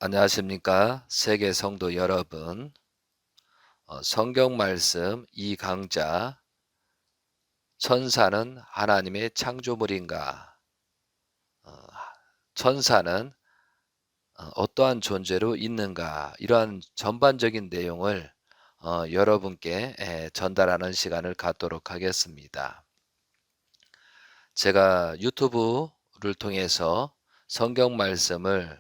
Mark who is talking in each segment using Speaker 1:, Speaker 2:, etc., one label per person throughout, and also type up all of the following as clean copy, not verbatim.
Speaker 1: 안녕하십니까? 세계 성도 여러분. 성경 말씀 이 강좌, 천사는 하나님의 창조물인가? 어, 천사는 어떠한 존재로 있는가? 이러한 전반적인 내용을 여러분께 전달하는 시간을 갖도록 하겠습니다. 제가 유튜브를 통해서 성경 말씀을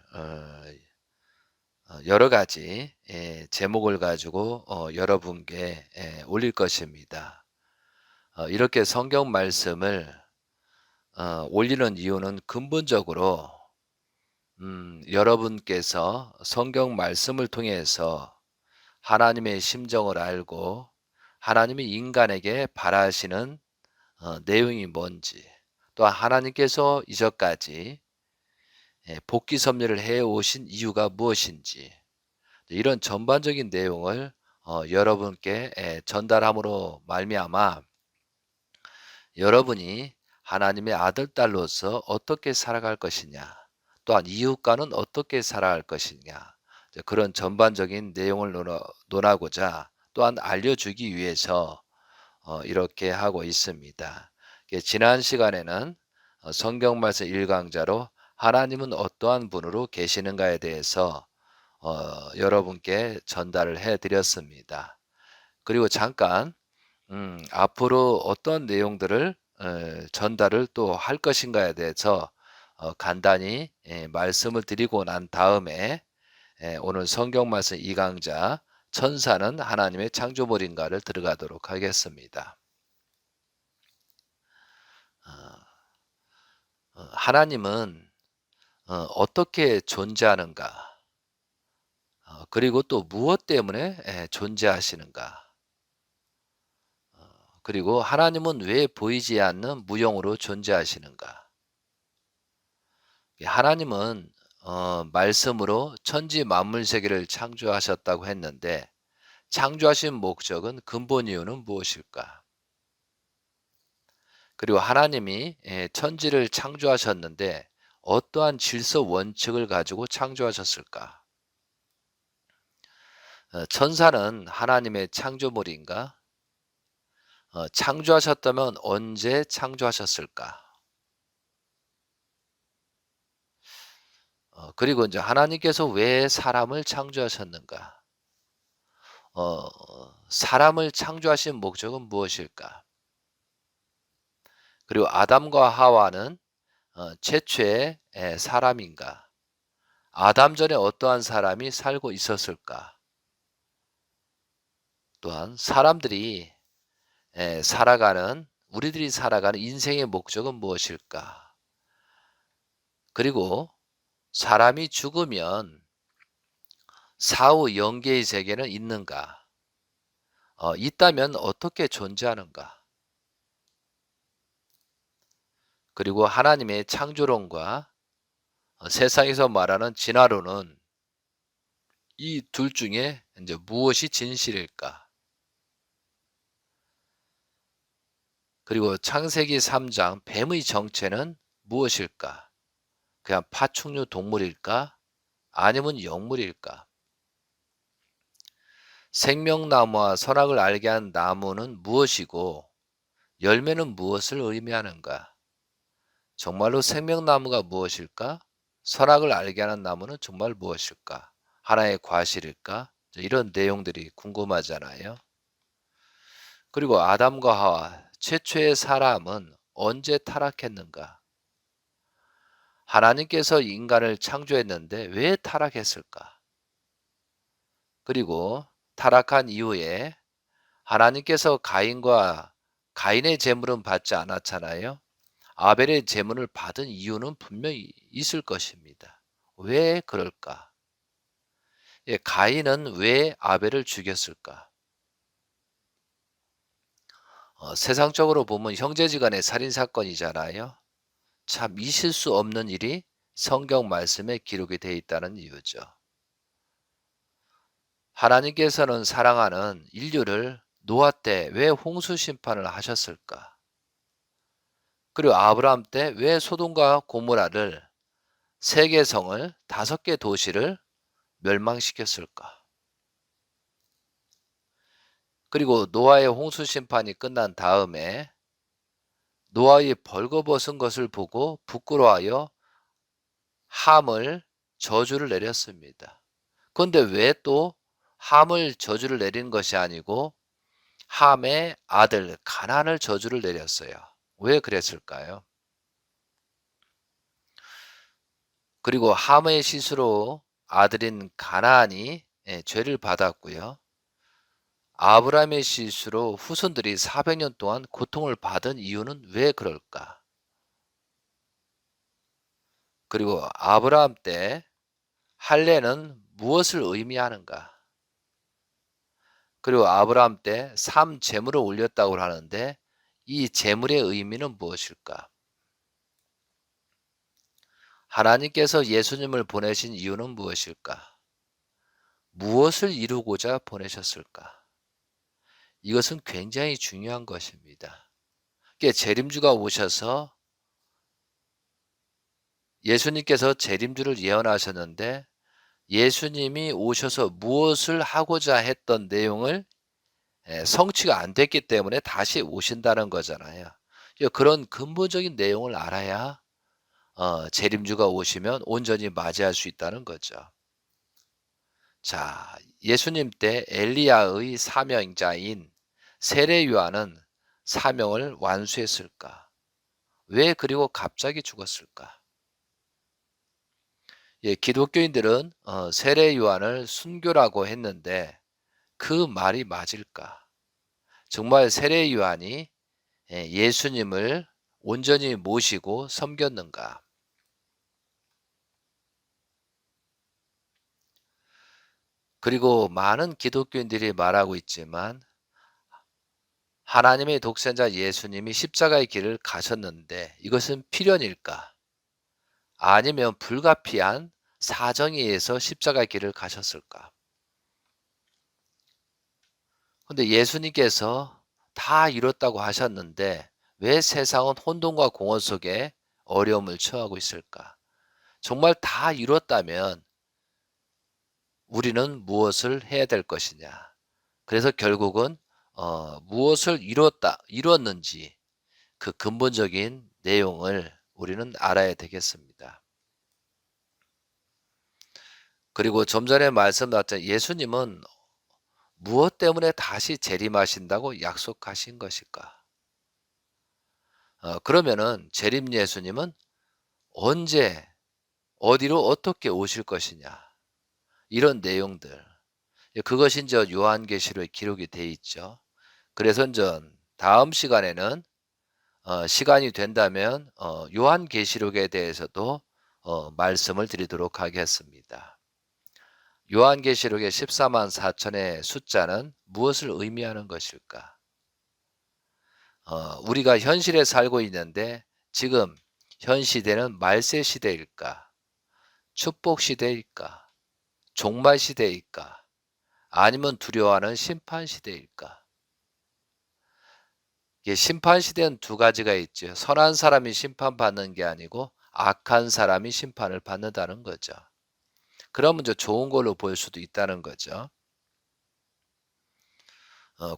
Speaker 1: 여러 가지 제목을 가지고 여러분께 올릴 것입니다. 이렇게 성경 말씀을 올리는 이유는 근본적으로 여러분께서 성경 말씀을 통해서 하나님의 심정을 알고 하나님이 인간에게 바라시는 내용이 뭔지, 또한 하나님께서 이전까지 복귀 섭리를 해 오신 이유가 무엇인지, 이런 전반적인 내용을 여러분께 전달함으로 말미암아 여러분이 하나님의 아들, 딸로서 어떻게 살아갈 것이냐, 또한 이웃과는 어떻게 살아갈 것이냐, 그런 전반적인 내용을 논하고자 또한 알려주기 위해서 이렇게 하고 있습니다. 지난 시간에는 성경 말씀 1강좌로 하나님은 어떠한 분으로 계시는가에 대해서 여러분께 전달을 해 드렸습니다. 그리고 잠깐 앞으로 어떤 내용들을 전달을 또 할 것인가에 대해서 간단히 말씀을 드리고 난 다음에 오늘 성경 말씀 2강좌 천사는 하나님의 창조물인가를 들어가도록 하겠습니다. 하나님은 어떻게 존재하는가? 그리고 또 무엇 때문에 존재하시는가? 그리고 하나님은 왜 보이지 않는 무형으로 존재하시는가? 하나님은 말씀으로 천지 만물 세계를 창조하셨다고 했는데 창조하신 목적은 근본 이유는 무엇일까? 그리고 하나님이 천지를 창조하셨는데 어떠한 질서 원칙을 가지고 창조하셨을까? 천사는 하나님의 창조물인가? 창조하셨다면 언제 창조하셨을까? 그리고 이제 하나님께서 왜 사람을 창조하셨는가? 사람을 창조하신 목적은 무엇일까? 그리고 아담과 하와는 최초의 사람인가? 아담 전에 어떠한 사람이 살고 있었을까? 또한 사람들이 우리들이 살아가는 인생의 목적은 무엇일까? 그리고 사람이 죽으면 사후 영계의 세계는 있는가? 있다면 어떻게 존재하는가? 그리고 하나님의 창조론과 세상에서 말하는 진화론은 이 둘 중에 이제 무엇이 진실일까? 그리고 창세기 3장 뱀의 정체는 무엇일까? 그냥 파충류 동물일까? 아니면 영물일까? 생명나무와 선악을 알게 한 나무는 무엇이고 열매는 무엇을 의미하는가? 정말로 생명나무가 무엇일까? 선악을 알게 하는 나무는 정말 무엇일까? 하나의 과실일까? 이런 내용들이 궁금하잖아요. 그리고 아담과 하와 최초의 사람은 언제 타락했는가? 하나님께서 인간을 창조했는데 왜 타락했을까? 그리고 타락한 이후에 하나님께서 가인의 제물은 받지 않았잖아요. 아벨의 제물을 받은 이유는 분명히 있을 것입니다. 왜 그럴까? 가인은 왜 아벨을 죽였을까? 세상적으로 보면 형제지간의 살인사건이잖아요. 참 있을 수 없는 일이 성경 말씀에 기록이 되어 있다는 이유죠. 하나님께서는 사랑하는 인류를 노아 때 왜 홍수 심판을 하셨을까? 그리고 아브라함 때 왜 소돔과 고모라를 세 개 성을 5개 도시를 멸망시켰을까? 그리고 노아의 홍수 심판이 끝난 다음에 노아의 벌거벗은 것을 보고 부끄러워하여 함을 저주를 내렸습니다. 그런데 왜 또 함을 저주를 내린 것이 아니고 함의 아들 가나안을 저주를 내렸어요? 왜 그랬을까요? 그리고 함의 실수로 아들인 가나안이 죄를 받았고요. 아브라함의 실수로 후손들이 400년 동안 고통을 받은 이유는 왜 그럴까? 그리고 아브라함 때 할례는 무엇을 의미하는가? 그리고 아브라함 때 제물을 올렸다고 하는데 이 제물의 의미는 무엇일까? 하나님께서 예수님을 보내신 이유는 무엇일까? 무엇을 이루고자 보내셨을까? 이것은 굉장히 중요한 것입니다. 재림주가 오셔서 예수님께서 재림주를 예언하셨는데 예수님이 오셔서 무엇을 하고자 했던 내용을 성취가 안 됐기 때문에 다시 오신다는 거잖아요. 그런 근본적인 내용을 알아야 재림주가 오시면 온전히 맞이할 수 있다는 거죠. 자, 예수님 때 엘리야의 사명자인 세례 요한은 사명을 완수했을까? 왜 그리고 갑자기 죽었을까? 기독교인들은 세례 요한을 순교라고 했는데 그 말이 맞을까? 정말 세례 요한이 예수님을 온전히 모시고 섬겼는가? 그리고 많은 기독교인들이 말하고 있지만 하나님의 독생자 예수님이 십자가의 길을 가셨는데 이것은 필연일까? 아니면 불가피한 사정에 의해서 십자가의 길을 가셨을까? 근데 예수님께서 다 이뤘다고 하셨는데 왜 세상은 혼돈과 공허 속에 어려움을 처하고 있을까? 정말 다 이뤘다면 우리는 무엇을 해야 될 것이냐? 그래서 결국은 무엇을 이뤘는지 그 근본적인 내용을 우리는 알아야 되겠습니다. 그리고 좀 전에 말씀드렸던 예수님은 무엇 때문에 다시 재림하신다고 약속하신 것일까? 그러면은 재림 예수님은 언제 어디로 어떻게 오실 것이냐? 이런 내용들. 그것이 이제 요한계시록에 기록이 돼 있죠. 그래서 이제 다음 시간에는 시간이 된다면 요한계시록에 대해서도 말씀을 드리도록 하겠습니다. 요한계시록의 14만 4천의 숫자는 무엇을 의미하는 것일까? 우리가 현실에 살고 있는데 지금 현 시대는 말세 시대일까? 축복 시대일까? 종말 시대일까? 아니면 두려워하는 심판 시대일까? 심판 시대는 두 가지가 있죠. 선한 사람이 심판받는 게 아니고 악한 사람이 심판을 받는다는 거죠. 그러면 이제 좋은 걸로 볼 수도 있다는 거죠.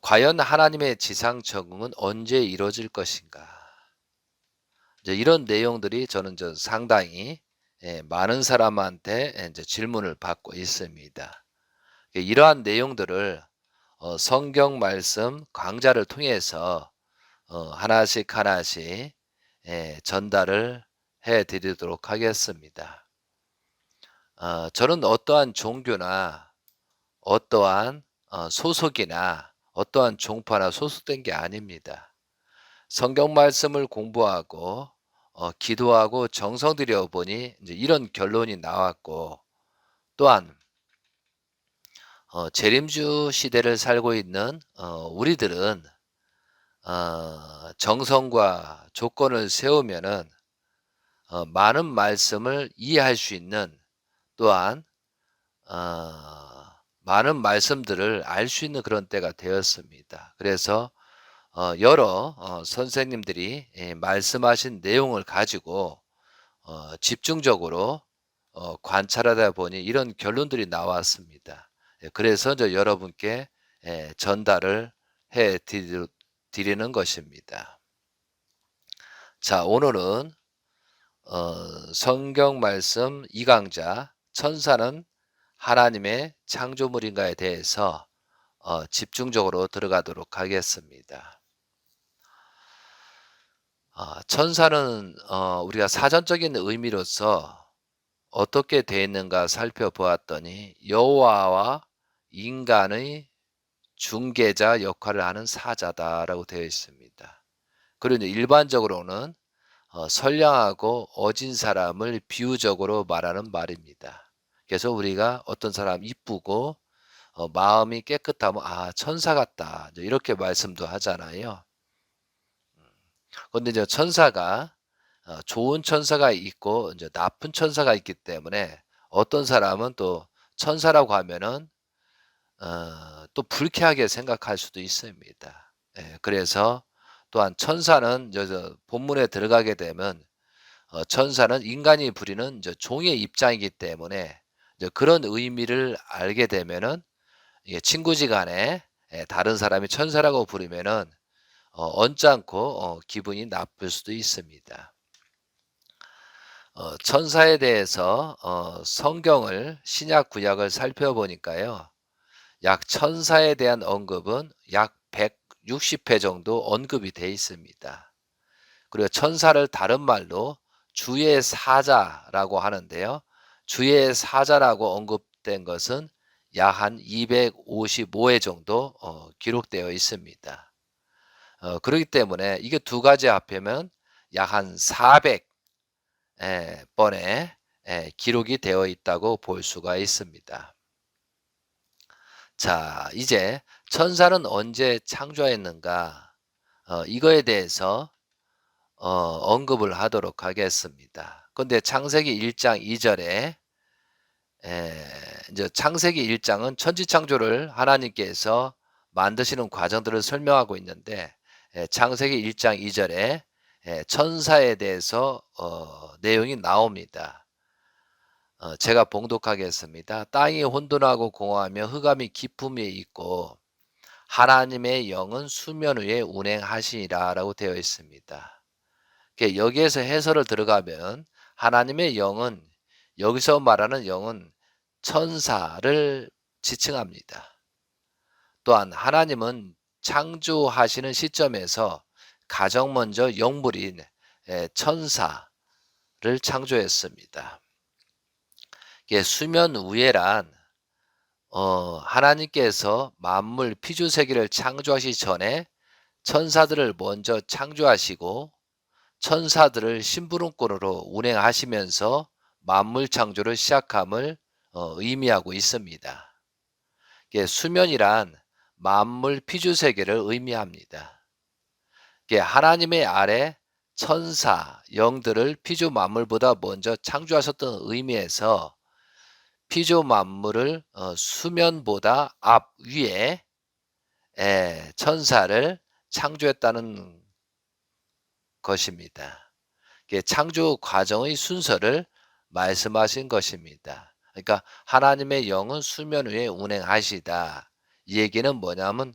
Speaker 1: 과연 하나님의 지상 적응은 언제 이루어질 것인가? 이제 이런 내용들이 저는 상당히 많은 사람한테 이제 질문을 받고 있습니다. 이러한 내용들을 성경 말씀 강좌를 통해서 하나씩 하나씩 전달을 해 드리도록 하겠습니다. 저는 어떠한 종교나 어떠한 소속이나 어떠한 종파나 소속된 게 아닙니다. 성경 말씀을 공부하고 기도하고 정성 들여 보니 이제 이런 결론이 나왔고 또한 재림주 시대를 살고 있는 우리들은 정성과 조건을 세우면은 많은 말씀을 이해할 수 있는 또한 많은 말씀들을 알 수 있는 그런 때가 되었습니다. 그래서 여러 선생님들이 말씀하신 내용을 가지고 집중적으로 관찰하다 보니 이런 결론들이 나왔습니다. 예, 그래서 여러분께 전달을 해 드리는 것입니다. 자, 오늘은 성경 말씀 2강자 천사는 하나님의 창조물인가에 대해서 집중적으로 들어가도록 하겠습니다. 천사는 우리가 사전적인 의미로서 어떻게 되어 있는가 살펴보았더니 여호와와 인간의 중개자 역할을 하는 사자다라고 되어 있습니다. 그리고 일반적으로는 선량하고 어진 사람을 비유적으로 말하는 말입니다. 그래서 우리가 어떤 사람 이쁘고 마음이 깨끗하면 천사 같다 이렇게 말씀도 하잖아요. 그런데 천사가 좋은 천사가 있고 이제 나쁜 천사가 있기 때문에 어떤 사람은 또 천사라고 하면은 또 불쾌하게 생각할 수도 있습니다. 예, 그래서 또한 천사는 본문에 들어가게 되면 천사는 인간이 부리는 종의 입장이기 때문에 그런 의미를 알게 되면은 이게 친구지간에 다른 사람이 천사라고 부르면은 언짢고 기분이 나쁠 수도 있습니다. 천사에 대해서 성경을 신약 구약을 살펴보니까요. 약 천사에 대한 언급은 약 160회 정도 언급이 되어 있습니다. 그리고 천사를 다른 말로 주의 사자라고 하는데요. 주의 사자라고 언급된 것은 약 한 255회 정도 기록되어 있습니다. 그렇기 때문에 이게 두 가지 합하면 약 한 400 번의 기록이 되어 있다고 볼 수가 있습니다. 자, 이제 천사는 언제 창조했는가? 이거에 대해서 언급을 하도록 하겠습니다. 그런데 창세기 1장 2절에 이제 창세기 1장은 천지창조를 하나님께서 만드시는 과정들을 설명하고 있는데 창세기 1장 2절에 천사에 대해서 내용이 나옵니다. 제가 봉독하겠습니다. 땅이 혼돈하고 공허하며 흑암이 깊음에 있고 하나님의 영은 수면 위에 운행하시니라 라고 되어 있습니다. 여기에서 해설을 들어가면 하나님의 영은 여기서 말하는 영은 천사를 지칭합니다. 또한 하나님은 창조하시는 시점에서 가장 먼저 영물인 천사를 창조했습니다. 수면 위에란 하나님께서 만물 피조세계를 창조하시기 전에 천사들을 먼저 창조하시고 천사들을 심부름꾼으로 운행하시면서 만물 창조를 시작함을 의미하고 있습니다. 수면이란 만물 피조세계를 의미합니다. 하나님의 아래 천사, 영들을 피조 만물보다 먼저 창조하셨던 의미에서 피조 만물을 수면보다 앞 위에 천사를 창조했다는 것입니다. 창조 과정의 순서를 말씀하신 것입니다. 그러니까 하나님의 영은 수면 위에 운행하시다. 이 얘기는 뭐냐면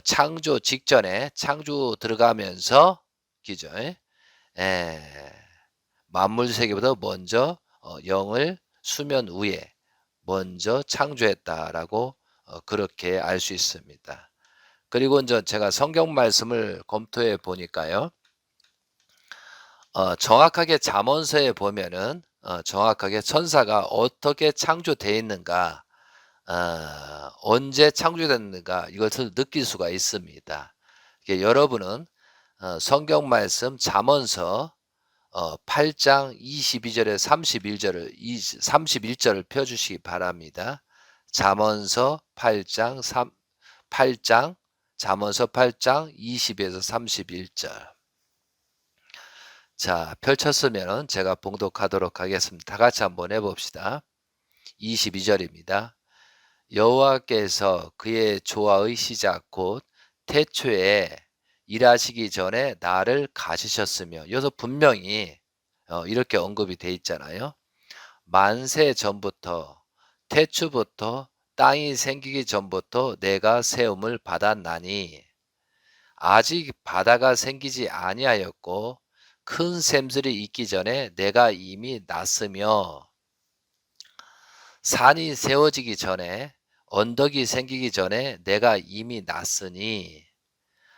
Speaker 1: 창조 직전에 창조 들어가면서 기죠. 만물 세계보다 먼저 영을 수면 위에 먼저 창조했다라고 그렇게 알 수 있습니다. 그리고 이제 제가 성경 말씀을 검토해 보니까요. 정확하게 잠언서에 보면은 정확하게 천사가 어떻게 창조되어 있는가, 언제 창조됐는가 이것을 느낄 수가 있습니다. 여러분은 성경 말씀 잠언서 8장 22절에 31절을 펴주시기 바랍니다. 잠언서 8장 잠언서 8장 20에서 31절. 자, 펼쳤으면 제가 봉독하도록 하겠습니다. 다 같이 한번 해봅시다. 22절입니다. 여호와께서 그의 조화의 시작 곧 태초에 일하시기 전에 나를 가지셨으며 여기서 분명히 이렇게 언급이 돼 있잖아요. 만세 전부터 태초부터 땅이 생기기 전부터 내가 세움을 받았나니 아직 바다가 생기지 아니하였고 큰 샘들이 있기 전에 내가 이미 났으며 산이 세워지기 전에 언덕이 생기기 전에 내가 이미 났으니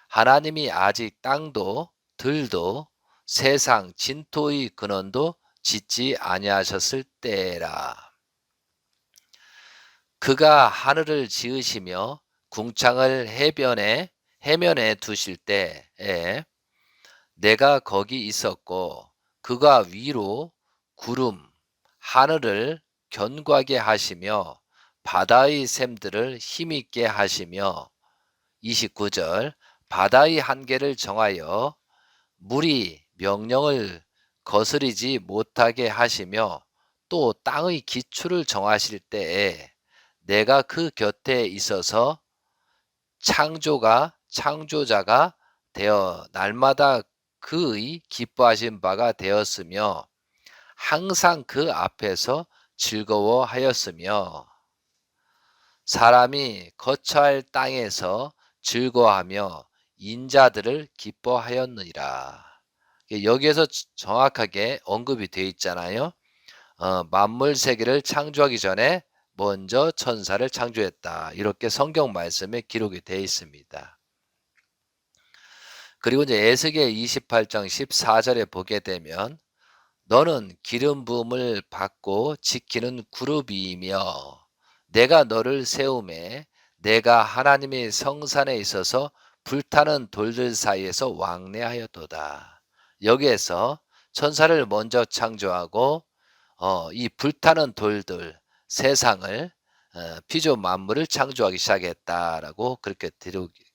Speaker 1: 하나님이 아직 땅도 들도 세상 진토의 근원도 짓지 아니하셨을 때라. 그가 하늘을 지으시며 궁창을 해면에 두실 때에 내가 거기 있었고 그가 위로 구름 하늘을 견고하게 하시며 바다의 샘들을 힘있게 하시며 29절 바다의 한계를 정하여 물이 명령을 거스리지 못하게 하시며 또 땅의 기초를 정하실 때에 내가 그 곁에 있어서 창조자가 되어 날마다 그의 기뻐하신 바가 되었으며 항상 그 앞에서 즐거워하였으며 사람이 거처할 땅에서 즐거워하며 인자들을 기뻐하였느니라. 여기에서 정확하게 언급이 되어 있잖아요. 만물 세계를 창조하기 전에 먼저 천사를 창조했다. 이렇게 성경 말씀에 기록이 되어 있습니다. 그리고 이제 에스겔 28장 14절에 보게 되면 너는 기름 부음을 받고 지키는 그룹이며 내가 너를 세우매 내가 하나님의 성산에 있어서 불타는 돌들 사이에서 왕래하였도다. 여기에서 천사를 먼저 창조하고 이 불타는 돌들 세상을 피조 만물을 창조하기 시작했다라고 그렇게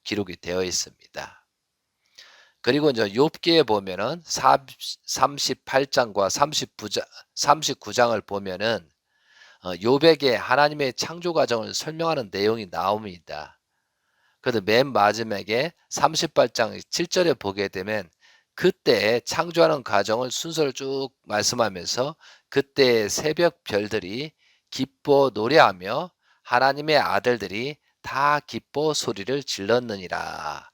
Speaker 1: 기록이 되어 있습니다. 그리고 이제 욥기에 보면은 38장과 39장을 보면은 욥에게 하나님의 창조 과정을 설명하는 내용이 나옵니다. 그래도 맨 마지막에 38장 7절에 보게 되면 그때 창조하는 과정을 순서를 쭉 말씀하면서 그때 새벽 별들이 기뻐 노래하며 하나님의 아들들이 다 기뻐 소리를 질렀느니라.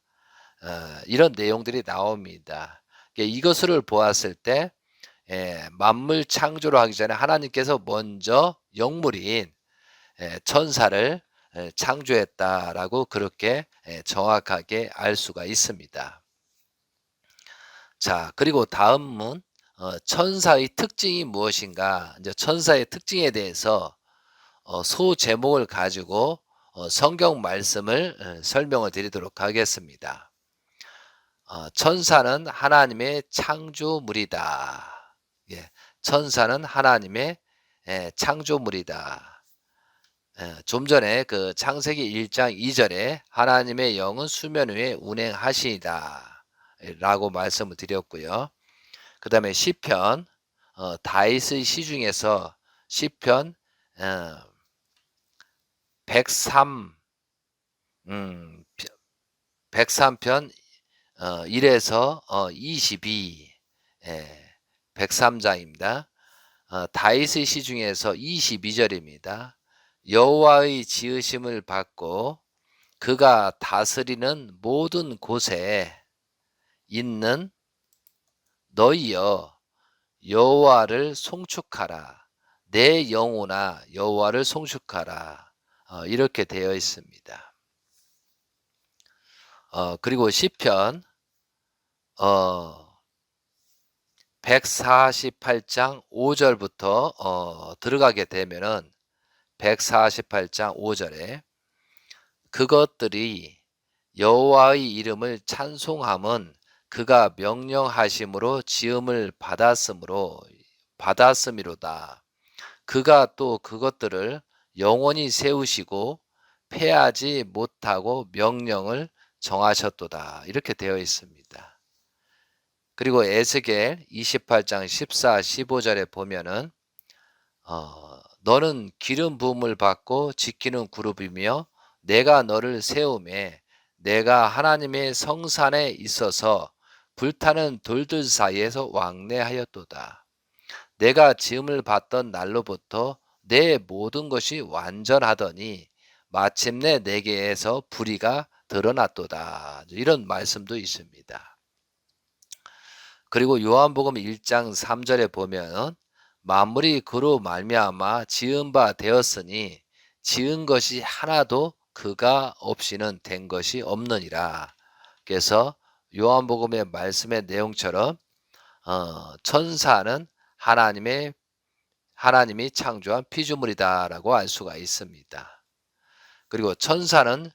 Speaker 1: 이런 내용들이 나옵니다. 이것을 보았을 때 만물 창조를 하기 전에 하나님께서 먼저 영물인 천사를 창조했다라고 그렇게 정확하게 알 수가 있습니다. 자, 그리고 다음은 천사의 특징이 무엇인가? 이제 천사의 특징에 대해서 소 제목을 가지고 성경 말씀을 설명을 드리도록 하겠습니다. 천사는 하나님의 창조물이다. 예, 천사는 하나님의 창조물이다. 좀 전에 그 창세기 1장 2절에 하나님의 영은 수면 위에 운행하시이다 라고 말씀을 드렸고요. 그 다음에 시편 다윗의 시 중에서 시편 103 103편 1에서 22 103장입니다. 다윗의 시 중에서 22절입니다. 여호와의 지으심을 받고 그가 다스리는 모든 곳에 있는 너희여 여호와를 송축하라. 내 영혼아 여호와를 송축하라. 이렇게 되어 있습니다. 그리고 시편 148장 5절부터 들어가게 되면은 148장 5절에 그것들이 여호와의 이름을 찬송함은 그가 명령하심으로 지음을 받았음이로다. 그가 또 그것들을 영원히 세우시고 패하지 못하고 명령을 정하셨도다. 이렇게 되어 있습니다. 그리고 에스겔 28장 14, 15절에 보면은 너는 기름 부음을 받고 지키는 그룹이며 내가 너를 세우매 내가 하나님의 성산에 있어서 불타는 돌들 사이에서 왕래하였도다. 내가 지음을 받던 날로부터 내 모든 것이 완전하더니 마침내 내게에서 불의가 드러났도다. 이런 말씀도 있습니다. 그리고 요한복음 1장 3절에 보면 만물이 그로 말미암아 지은 바 되었으니 지은 것이 하나도 그가 없이는 된 것이 없느니라. 그래서 요한복음의 말씀의 내용처럼 천사는 하나님이 창조한 피조물이다라고 알 수가 있습니다. 그리고 천사는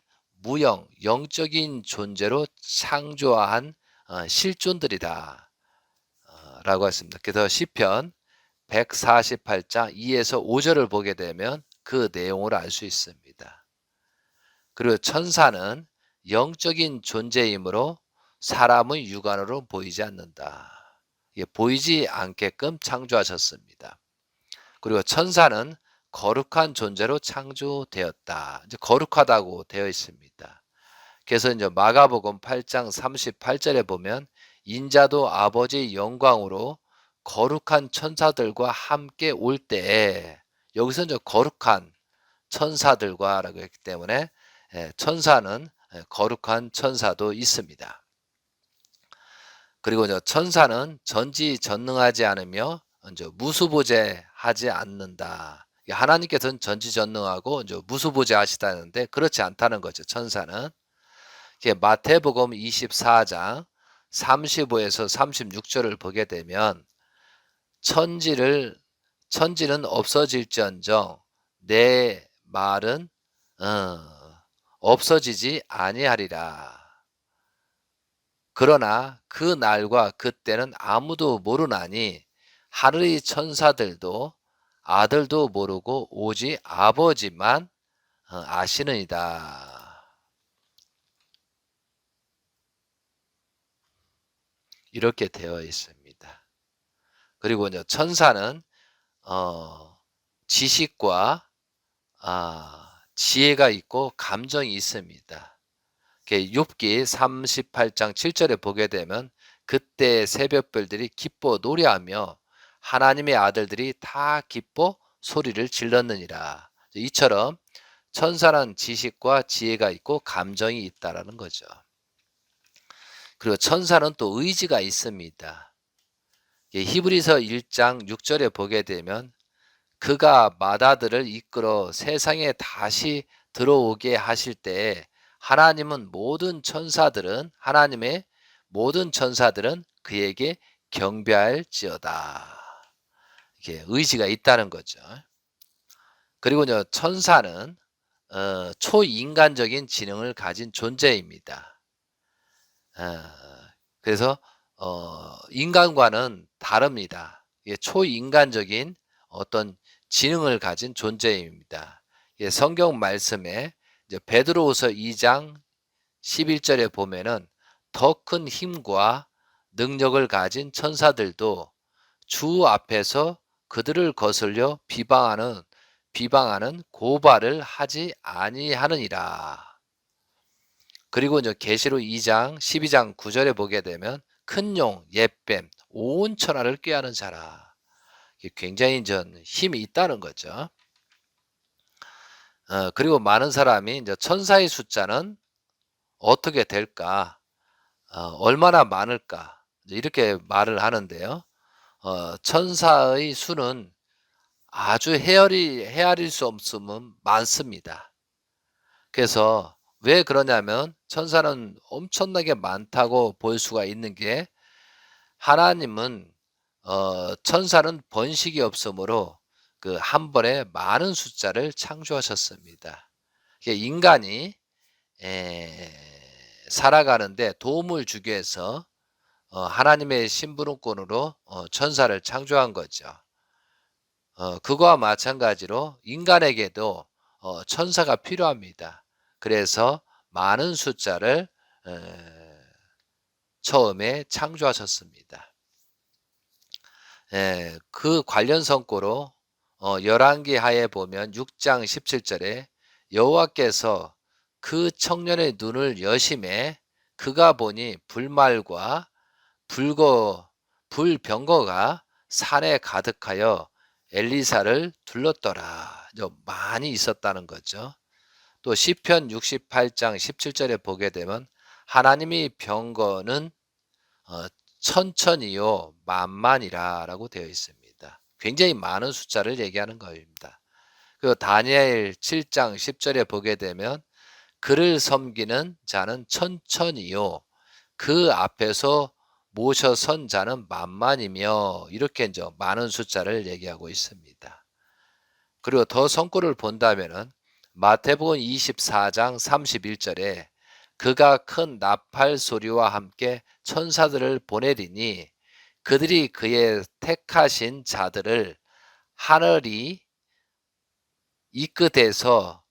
Speaker 1: 영적인 존재로 창조한 실존들이다 라고 했습니다. 그래서 시편 148장 2에서 5절을 보게 되면 그 내용을 알 수 있습니다. 그리고 천사는 영적인 존재이므로 사람의 육안으로 보이지 않는다. 보이지 않게끔 창조하셨습니다. 그리고 천사는 거룩한 존재로 창조되었다. 이제 거룩하다고 되어 있습니다. 그래서 이제 마가복음 8장 38절에 보면 인자도 아버지의 영광으로 거룩한 천사들과 함께 올 때에, 여기서 이제 거룩한 천사들과라고 했기 때문에 천사는 거룩한 천사도 있습니다. 그리고 천사는 전지전능하지 않으며 무수보재하지 않는다. 하나님께서는 전지전능하고 무수보재하시다는데 그렇지 않다는 거죠. 천사는. 마태복음 24장 35에서 36절을 보게 되면 천지는 없어질지언정 내 말은 없어지지 아니하리라. 그러나 그 날과 그때는 아무도 모르나니 하늘의 천사들도 아들도 모르고 오직 아버지만 아시느니라. 이렇게 되어 있습니다. 그리고 이제 천사는 지식과 지혜가 있고 감정이 있습니다. 욥기 38장 7절에 보게 되면 그때 새벽별들이 기뻐 노래하며 하나님의 아들들이 다 기뻐 소리를 질렀느니라. 이처럼 천사는 지식과 지혜가 있고 감정이 있다라는 거죠. 그리고 천사는 또 의지가 있습니다. 히브리서 1장 6절에 보게 되면 그가 마다들을 이끌어 세상에 다시 들어오게 하실 때에 하나님의 모든 천사들은 그에게 경배할지어다. 이게 의지가 있다는 거죠. 그리고 천사는 초인간적인 지능을 가진 존재입니다. 그래서 인간과는 다릅니다. 초인간적인 어떤 지능을 가진 존재입니다. 성경 말씀에 베드로후서 2장 11절에 보면은 더 큰 힘과 능력을 가진 천사들도 주 앞에서 그들을 거슬려 비방하는 고발을 하지 아니하느니라. 그리고 계시록 2장 12장 9절에 보게 되면 큰 용, 옛뱀, 온 천하를 꾀하는 자라. 굉장히 힘이 있다는 거죠. 그리고 많은 사람이 천사의 숫자는 어떻게 될까? 얼마나 많을까? 이렇게 말을 하는데요. 천사의 수는 아주 헤아릴 수 없으면 많습니다. 그래서 왜 그러냐면 천사는 엄청나게 많다고 볼 수가 있는 게 하나님은 천사는 번식이 없으므로 그 한 번에 많은 숫자를 창조하셨습니다. 인간이 살아가는데 도움을 주기 위해서 하나님의 심부름꾼으로 천사를 창조한 거죠. 그거와 마찬가지로 인간에게도 천사가 필요합니다. 그래서 많은 숫자를 처음에 창조하셨습니다. 그 관련 성구로 열왕기 하에 보면 6장 17절에 여호와께서 그 청년의 눈을 여심해 그가 보니 불말과 불병거가 산에 가득하여 엘리사를 둘렀더라. 많이 있었다는 거죠. 또 시편 68장 17절에 보게 되면 하나님이 병거는 천천히요 만만이라라고 되어 있습니다. 굉장히 많은 숫자를 얘기하는 겁니다. 그리고 다니엘 7장 10절에 보게 되면 그를 섬기는 자는 천천히요 그 앞에서 모셔 선 자는 만만이며, 이렇게 이제 많은 숫자를 얘기하고 있습니다. 그리고 더 성구를 본다면은 마태복음 24장 31절에 그가 큰 나팔 소리와 함께 천사들을 보내리니 그들이 그의 택하신 자들을 하늘 이끝에서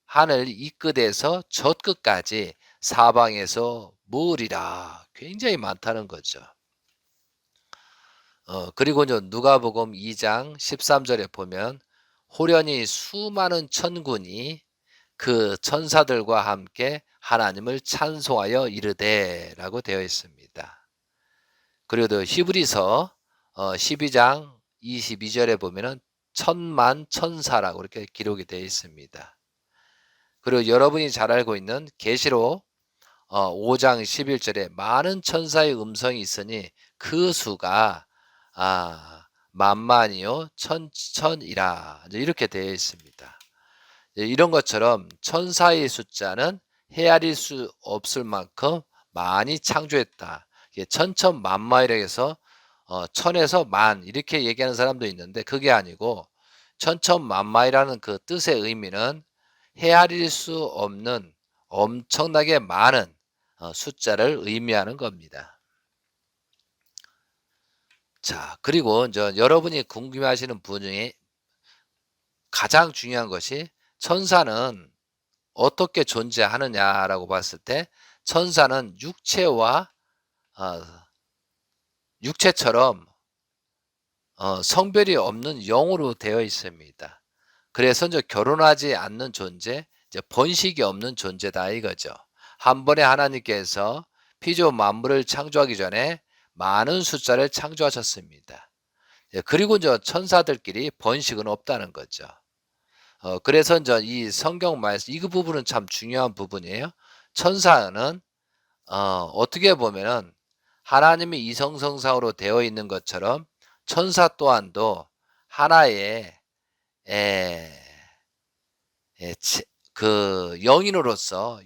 Speaker 1: 저 끝까지 사방에서 모으리라. 굉장히 많다는 거죠. 그리고 누가복음 2장 13절에 보면 호련히 수많은 천군이 그 천사들과 함께 하나님을 찬송하여 이르되라고 되어 있습니다. 그리고 또 히브리서 12장 22절에 보면은 천만 천사라고 이렇게 기록이 되어 있습니다. 그리고 여러분이 잘 알고 있는 계시록 5장 11절에 많은 천사의 음성이 있으니 그 수가 만만이요 천천이라 이렇게 되어 있습니다. 이런 것처럼 천사의 숫자는 헤아릴 수 없을 만큼 많이 창조했다. 천천만마이라 해서 천에서 만 이렇게 얘기하는 사람도 있는데 그게 아니고 천천만마이라는 그 뜻의 의미는 헤아릴 수 없는 엄청나게 많은 숫자를 의미하는 겁니다. 자, 그리고 여러분이 궁금해하시는 분 중에 가장 중요한 것이 천사는 어떻게 존재하느냐라고 봤을 때 천사는 육체처럼 성별이 없는 영으로 되어 있습니다. 그래서 결혼하지 않는 존재, 번식이 없는 존재다 이거죠. 한 번에 하나님께서 피조 만물을 창조하기 전에 많은 숫자를 창조하셨습니다. 그리고 천사들끼리 번식은 없다는 거죠. 그래서 이 성경 말씀 이 부분은 참 중요한 부분이에요. 천사는 어떻게 보면은 하나님이 이성성상으로 되어 있는 것처럼 천사 또한도 하나의 에, 그 영으로서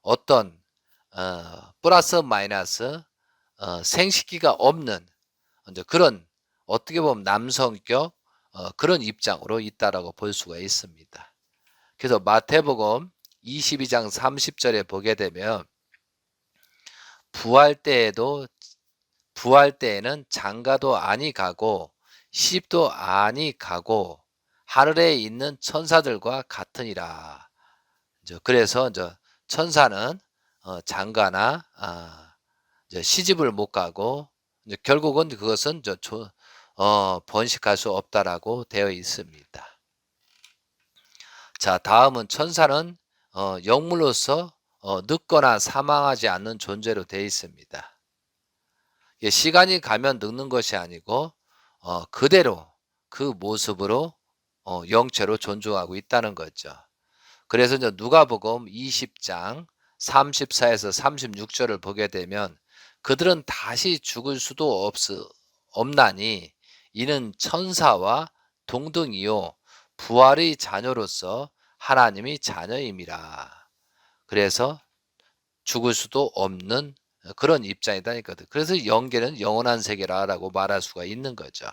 Speaker 1: 어떤 플러스 마이너스 생식기가 없는 그런 어떻게 보면 남성격 그런 입장으로 있다라고 볼 수가 있습니다. 그래서 마태복음 22장 30절에 보게 되면 부활 때에는 장가도 아니 가고 시집도 아니 가고 하늘에 있는 천사들과 같으니라. 그래서 천사는 장가나 시집을 못 가고 결국은 그것은 번식할 수 없다라고 되어 있습니다. 자, 다음은 천사는 영물로서 늙거나 사망하지 않는 존재로 되어 있습니다. 시간이 가면 늙는 것이 아니고 그대로 그 모습으로 영체로 존중하고 있다는 거죠. 그래서 누가복음 20장 34에서 36절을 보게 되면 그들은 다시 죽을 수도 없나니 이는 천사와 동등이요 부활의 자녀로서 하나님이 자녀임이라. 그래서 죽을 수도 없는 그런 입장이다. 그래서 영계는 영원한 세계라고 말할 수가 있는 거죠.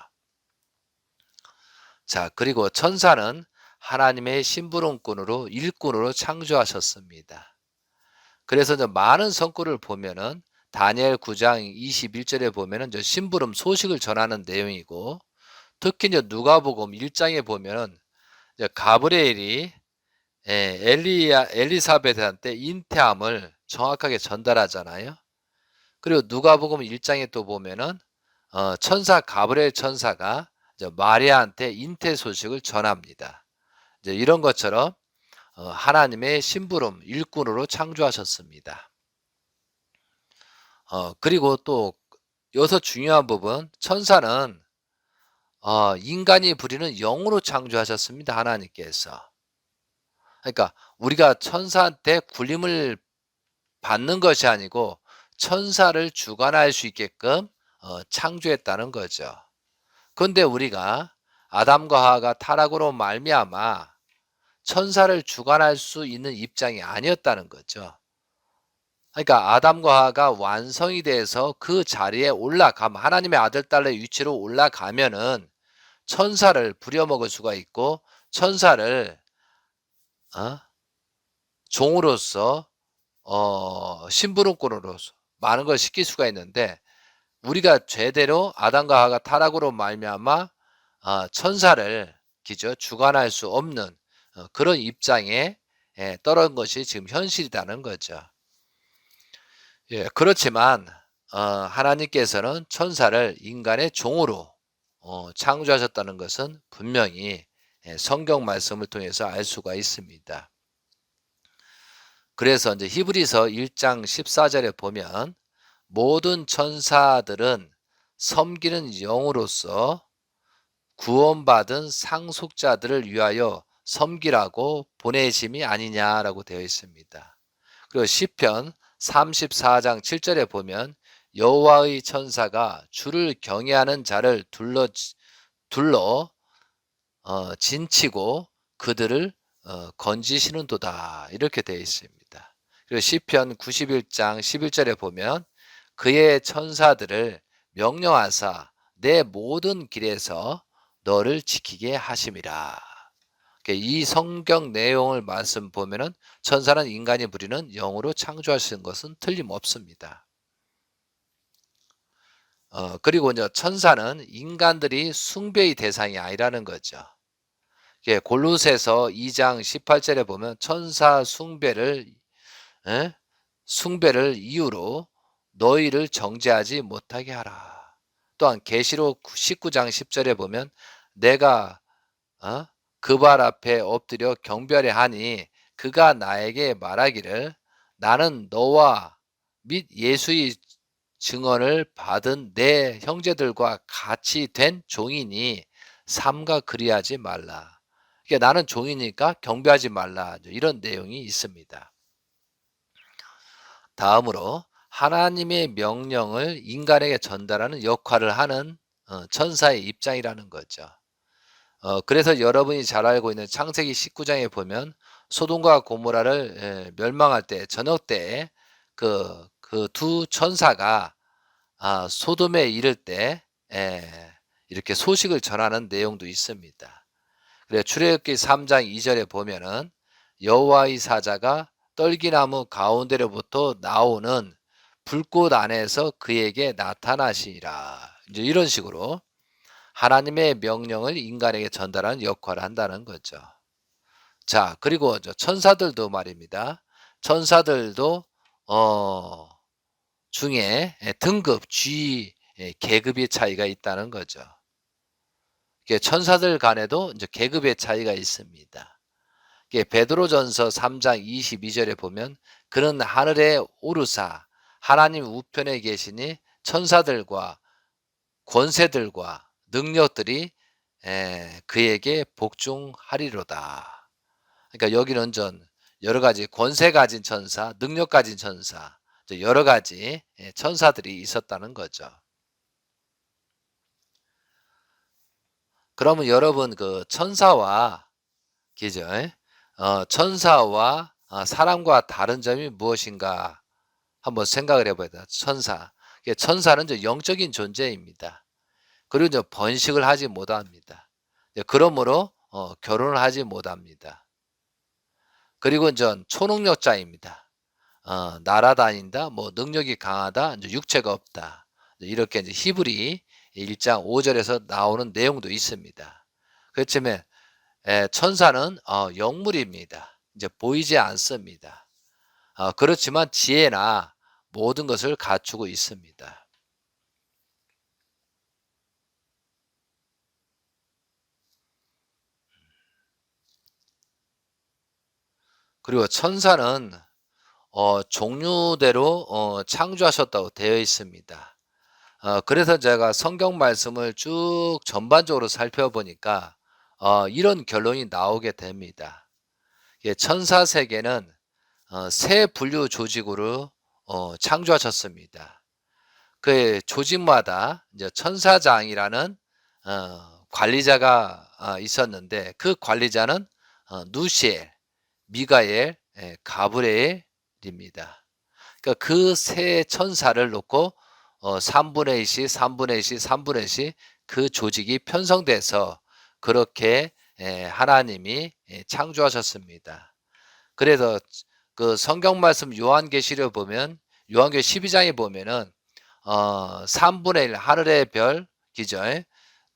Speaker 1: 자, 그리고 천사는 하나님의 심부름꾼으로 일꾼으로 창조하셨습니다. 그래서 많은 성구를 보면은 다니엘 9장 21절에 보면은 심부름 소식을 전하는 내용이고, 특히 누가복음 1장에 보면은 가브리엘이 엘리사벳한테 잉태함을 정확하게 전달하잖아요. 그리고 누가복음 1장에 또 보면은 천사 가브리엘 천사가 마리아한테 잉태 소식을 전합니다. 이런 것처럼 하나님의 심부름 일꾼으로 창조하셨습니다. 그리고 또 여기서 중요한 부분, 천사는 인간이 부리는 영으로 창조하셨습니다, 하나님께서. 그러니까 우리가 천사한테 군림을 받는 것이 아니고 천사를 주관할 수 있게끔 창조했다는 거죠. 그런데 우리가 아담과 하와가 타락으로 말미암아 천사를 주관할 수 있는 입장이 아니었다는 거죠. 그러니까 아담과 하와가 완성이 돼서 그 자리에 올라가면, 하나님의 아들 딸의 위치로 올라가면은 천사를 부려먹을 수가 있고 천사를 어? 종으로서 심부름꾼으로서 많은 걸 시킬 수가 있는데, 우리가 제대로 아담과 하와가 타락으로 말미암아 천사를 주관할 수 없는 그런 입장에 떨어진 것이 지금 현실이라는 거죠. 예, 그렇지만 하나님께서는 천사를 인간의 종으로 창조하셨다는 것은 분명히 성경 말씀을 통해서 알 수가 있습니다. 그래서 이제 히브리서 1장 14절에 보면 모든 천사들은 섬기는 영으로서 구원받은 상속자들을 위하여 섬기라고 보내심이 아니냐라고 되어 있습니다. 그리고 시편 34장 7절에 보면 여호와의 천사가 주를 경외하는 자를 둘러 진치고 그들을 건지시는도다, 이렇게 되어 있습니다. 그리고 시편 91장 11절에 보면 그의 천사들을 명령하사 내 모든 길에서 너를 지키게 하심이라. 이 성경 내용을 말씀 보면은 천사는 인간이 부리는 영으로 창조하신 것은 틀림없습니다. 그리고 이제 천사는 인간들이 숭배의 대상이 아니라는 거죠. 골로새서 2장 18절에 보면 천사 숭배를 이유로 너희를 정죄하지 못하게 하라. 또한 계시록 19장 10절에 보면 내가 그 발 앞에 엎드려 경배하려 하니 그가 나에게 말하기를 나는 너와 및 예수의 증언을 받은 내 형제들과 같이 된 종이니 삼가 그리하지 말라. 그러니까 나는 종이니까 경배하지 말라, 이런 내용이 있습니다. 다음으로 하나님의 명령을 인간에게 전달하는 역할을 하는 천사의 입장이라는 거죠. 그래서 여러분이 잘 알고 있는 창세기 19장에 보면 소돔과 고모라를 멸망할 때 저녁 때에 그 두 천사가 소돔에 이를 때 이렇게 소식을 전하는 내용도 있습니다. 그래 출애굽기 3장 2절에 보면은 여호와의 사자가 떨기나무 가운데로부터 나오는 불꽃 안에서 그에게 나타나시니라. 이제 이런 식으로 하나님의 명령을 인간에게 전달하는 역할을 한다는 거죠. 자, 그리고 천사들도 말입니다. 천사들도 중에 등급, G 계급의 차이가 있다는 거죠. 천사들 간에도 이제 계급의 차이가 있습니다. 베드로전서 3장 22절에 보면 그는 하늘에 오르사 하나님 우편에 계시니 천사들과 권세들과 능력들이 그에게 복종하리로다. 그러니까 여기는 여러 가지 권세 가진 천사, 능력 가진 천사, 여러 가지 천사들이 있었다는 거죠. 그러면 여러분 그 천사와 그죠? 천사와 사람과 다른 점이 무엇인가 한번 생각을 해봐야 돼요. 천사는 영적인 존재입니다. 그리고 번식을 하지 못합니다. 그러므로 결혼을 하지 못합니다. 그리고 초능력자입니다. 날아다닌다, 뭐 능력이 강하다, 육체가 없다. 이렇게 히브리 1장 5절에서 나오는 내용도 있습니다. 그렇지만 천사는 영물입니다. 이제 보이지 않습니다. 그렇지만 지혜나 모든 것을 갖추고 있습니다. 그리고 천사는 종류대로 창조하셨다고 되어 있습니다. 그래서 제가 성경 말씀을 쭉 전반적으로 살펴보니까 이런 결론이 나오게 됩니다. 천사 세계는 새 분류 조직으로 창조하셨습니다. 그 조직마다 이제 천사장이라는 관리자가 있었는데 그 관리자는 누시엘, 미가엘, 가브리엘입니다. 그러니까 그 세 천사를 놓고 3분의 1씩, 3분의 1씩, 3분의 1씩 그 조직이 편성돼서 그렇게 하나님이 창조하셨습니다. 그래서 그 성경 말씀 요한계시를 보면 요한계시 12장에 보면은 3분의 1 하늘의 별 기죠.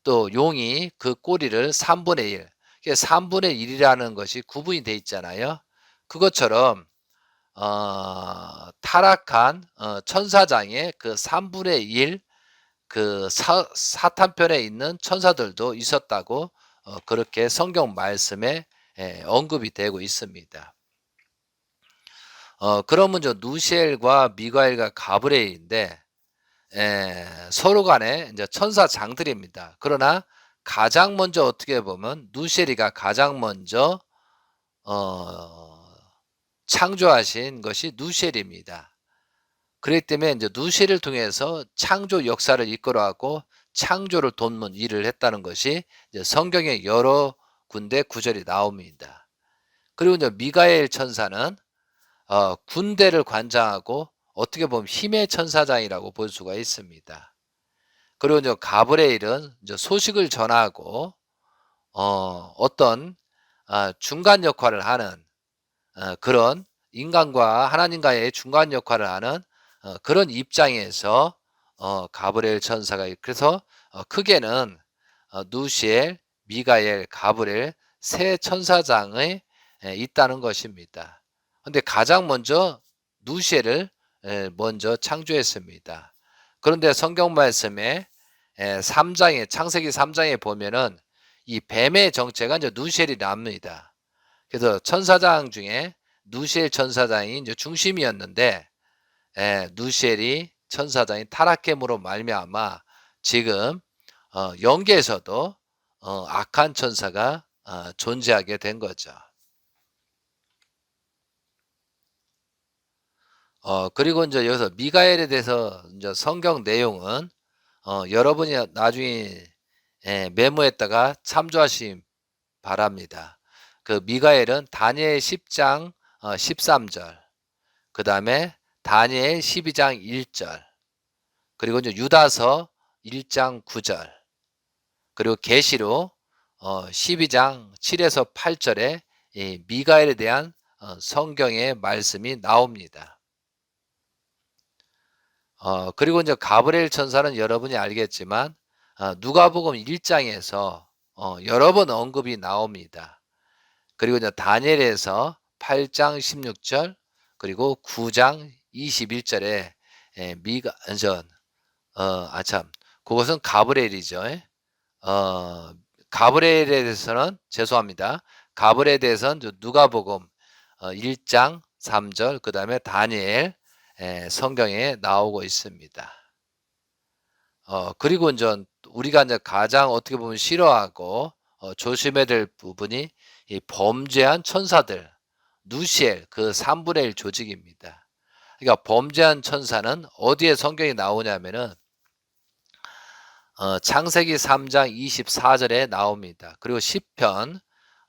Speaker 1: 또 용이 그 꼬리를 3분의 1, 3분의 1이라는 것이 구분이 돼 있잖아요. 그것처럼 타락한 천사장의 그 3분의 1 그 사탄편에 있는 천사들도 있었다고 그렇게 성경 말씀에 언급이 되고 있습니다. 그러면 저 누시엘과 미가엘과 가브리엘인데 서로 간에 이제 천사장들입니다. 그러나 가장 먼저 어떻게 보면 누시엘이가 가장 먼저 창조하신 것이 누시엘입니다. 그렇기 때문에 이제 누시엘을 통해서 창조 역사를 이끌어가고 창조를 돕는 일을 했다는 것이 이제 성경의 여러 군데 구절이 나옵니다. 그리고 이제 미가엘 천사는 군대를 관장하고 어떻게 보면 힘의 천사장이라고 볼 수가 있습니다. 그리고 이제 가브리엘은 이제 소식을 전하고 어떤 중간 역할을 하는 그런 인간과 하나님과의 중간 역할을 하는 그런 입장에서 가브리엘 천사가 그래서 크게는 누시엘, 미가엘, 가브리엘 세 천사장에 있다는 것입니다. 근데 가장 먼저 누시엘을 먼저 창조했습니다. 그런데 성경 말씀에 3장에 창세기 3장에 보면은 이 뱀의 정체가 이제 누시엘이 납니다. 그래서 천사장 중에 누시엘 천사장이 이제 중심이었는데 누시엘이 천사장이 타락함으로 말미암아 지금 영계에서도 악한 천사가 존재하게 된 거죠. 그리고 이제 여기서 미가엘에 대해서 이제 성경 내용은 여러분이 나중에 메모했다가 참조하시기 바랍니다. 그 미가엘은 다니엘 10장 13절, 그 다음에 다니엘 12장 1절, 그리고 이제 유다서 1장 9절, 그리고 계시록 12장 7에서 8절에 이 미가엘에 대한 성경의 말씀이 나옵니다. 그리고 이제 가브리엘 천사는 여러분이 알겠지만 누가복음 1장에서 여러 번 언급이 나옵니다. 그리고 이제 다니엘에서 8장 16절 그리고 9장 21절에 그것은 가브리엘이죠. 가브리엘에 대해서는 죄송합니다. 가브리엘에 대해서는 누가복음 1장 3절 그 다음에 다니엘 성경에 나오고 있습니다. 그리고 이제 우리가 이제 가장 어떻게 보면 싫어하고 조심해야 될 부분이 이 범죄한 천사들, 누시엘 그 3분의 1 조직입니다. 그러니까 범죄한 천사는 어디에 성경이 나오냐면은 창세기 3장 24절에 나옵니다. 그리고 시편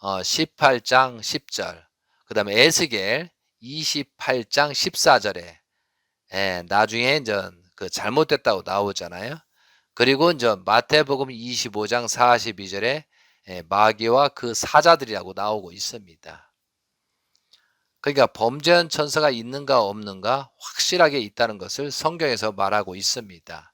Speaker 1: 18장 10절, 그 다음에 에스겔 28장 14절에 나중에 이제 그 잘못됐다고 나오잖아요. 그리고 이제 마태복음 25장 42절에 마귀와 그 사자들이라고 나오고 있습니다. 그러니까 범죄한 천사가 있는가 없는가 확실하게 있다는 것을 성경에서 말하고 있습니다.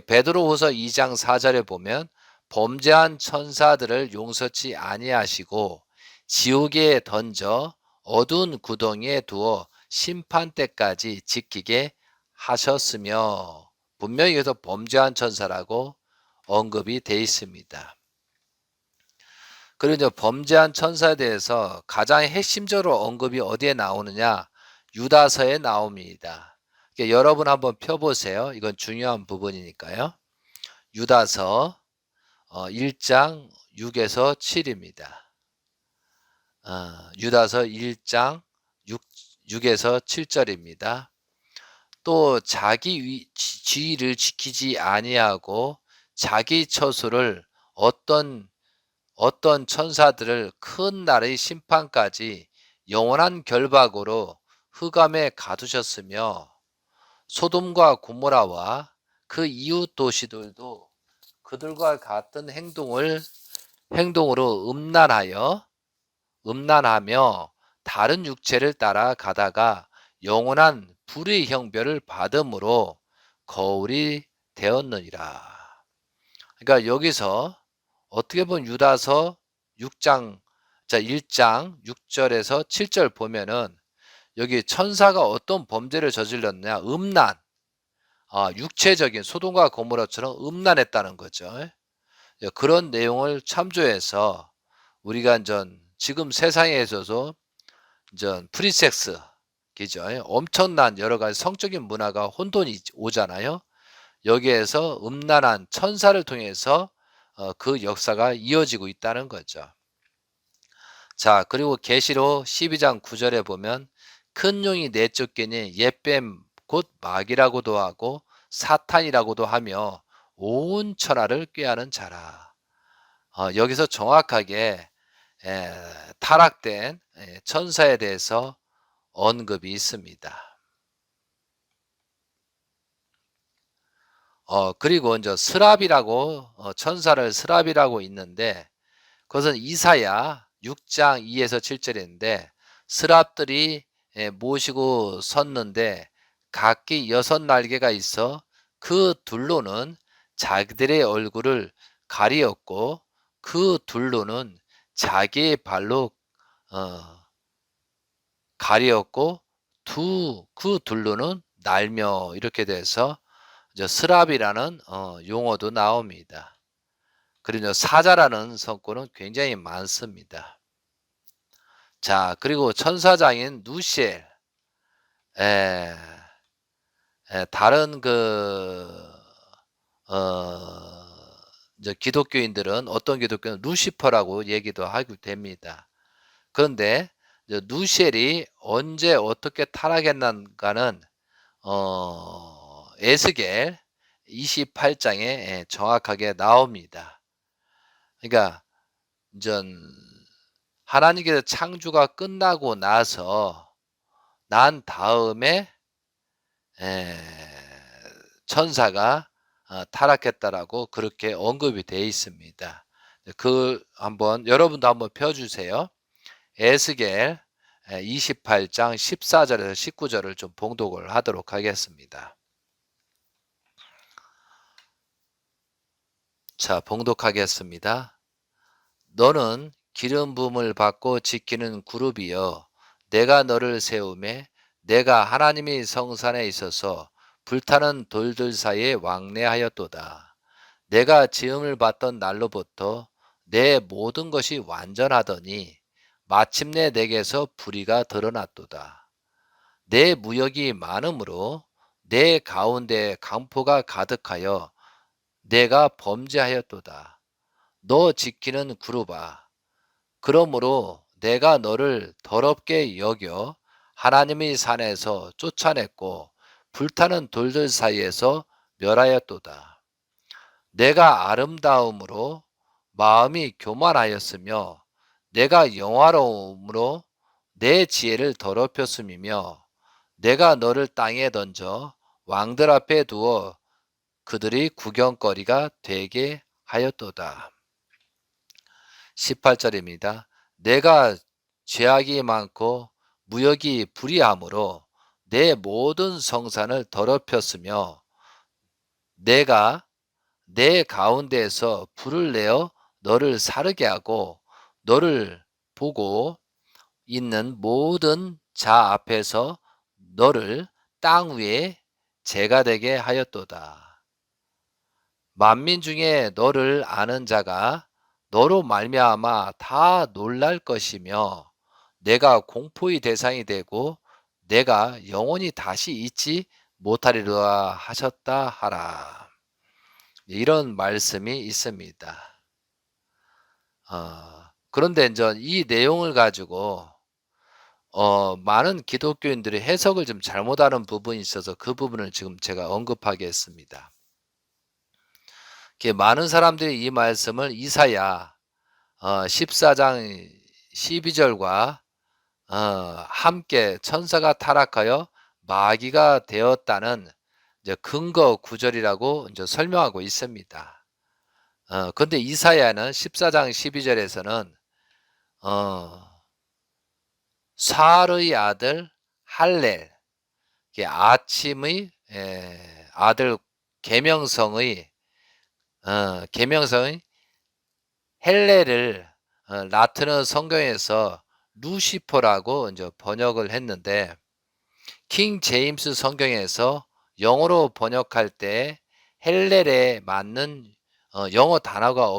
Speaker 1: 베드로후서 2장 4절에 보면 범죄한 천사들을 용서치 아니하시고 지옥에 던져 어두운 구덩이에 두어 심판 때까지 지키게 하셨으며 분명히 여기서 범죄한 천사라고 언급이 되어 있습니다. 그리고 이제 범죄한 천사에 대해서 가장 핵심적으로 언급이 어디에 나오느냐? 유다서에 나옵니다. 이게 여러분 한번 펴보세요. 이건 중요한 부분이니까요. 유다서 1장 6에서 7입니다. 유다서 1장 6에서 7절입니다. 또 자기 지위를 지키지 아니하고 자기 처소를 어떤 천사들을 큰 날의 심판까지 영원한 결박으로 흑암에 가두셨으며 소돔과 고모라와 그 이웃 도시들도 그들과 같은 행동으로 음란하며 다른 육체를 따라 가다가 영원한 불의 형벌을 받음으로 거울이 되었느니라. 그러니까 여기서 어떻게 보면 유다서 1장 6절에서 7절 보면은 여기 천사가 어떤 범죄를 저질렀냐? 육체적인 소돔과 고모라처럼 음란했다는 거죠. 그런 내용을 참조해서 우리가 지금 세상에 있어서 프리섹스 기죠. 엄청난 여러 가지 성적인 문화가 혼돈이 오잖아요. 여기에서 음란한 천사를 통해서 그 역사가 이어지고 있다는 거죠. 자, 그리고 계시록 12장 9절에 보면 큰 용이 내쫓기니 옛뱀 곧 마귀라고도 하고 사탄이라고도 하며 온 천하를 꾀하는 자라. 여기서 정확하게 타락된 천사에 대해서 언급이 있습니다. 그리고 이제 천사를 스랍이라고 있는데 그것은 이사야 6장 2에서 7절인데 스랍들이 모시고 섰는데 각기 6날개가 있어 그 둘로는 자기들의 얼굴을 가리었고 그 둘로는 자기의 발로 가리었고 그 둘로는 날며 이렇게 돼서 스랍이라는 용어도 나옵니다. 그리고 사자라는 성구는 굉장히 많습니다. 자, 그리고 천사장인 누시엘, 다른 기독교인들은 어떤 기독교는 루시퍼라고 얘기도 하고 됩니다. 그런데 누시엘이 언제 어떻게 타락했는가는 에스겔 28장에 정확하게 나옵니다. 그러니까 하나님께서 창조가 끝나고 난 다음에 천사가 타락했다라고 그렇게 언급이 되어 있습니다. 여러분도 한번 펴주세요. 에스겔 28장 14절에서 19절을 좀 봉독을 하도록 하겠습니다. 자, 봉독하겠습니다. 너는 기름 부음을 받고 지키는 그룹이여, 내가 너를 세우매 내가 하나님의 성산에 있어서 불타는 돌들 사이에 왕래하였도다. 내가 지음을 받던 날로부터 내 모든 것이 완전하더니 마침내 내게서 불의가 드러났도다. 내 무역이 많으므로 내 가운데 강포가 가득하여 내가 범죄하였도다. 너 지키는 그룹아, 그러므로 내가 너를 더럽게 여겨 하나님의 산에서 쫓아냈고 불타는 돌들 사이에서 멸하였도다. 내가 아름다움으로 마음이 교만하였으며 내가 영화로움으로 내 지혜를 더럽혔음이며 내가 너를 땅에 던져 왕들 앞에 두어 그들이 구경거리가 되게 하였도다. 18절입니다. 내가 죄악이 많고 무역이 불의함으로 내 모든 성산을 더럽혔으며 내가 내 가운데에서 불을 내어 너를 사르게 하고 너를 보고 있는 모든 자 앞에서 너를 땅 위에 재가 되게 하였도다. 만민 중에 너를 아는 자가 너로 말미암아 다 놀랄 것이며 내가 공포의 대상이 되고 내가 영원히 다시 잊지 못하리라 하셨다 하라. 이런 말씀이 있습니다. 그런데 이제 이 내용을 가지고 많은 기독교인들이 해석을 좀 잘못하는 부분이 있어서 그 부분을 지금 제가 언급하겠습니다. 많은 사람들이 이 말씀을 이사야 14장 12절과 함께 천사가 타락하여 마귀가 되었다는 이제 근거 구절이라고 이제 설명하고 있습니다. 근데 이사야는 14장 12절에서는 사르의 아들 할렐, 아침의 아들 계명성의 계명성의 헬레를 라틴어 성경에서 루시퍼라고 이제 번역을 했는데 킹 제임스 성경에서 영어로 번역할 때 헬렐에 맞는 영어 단어가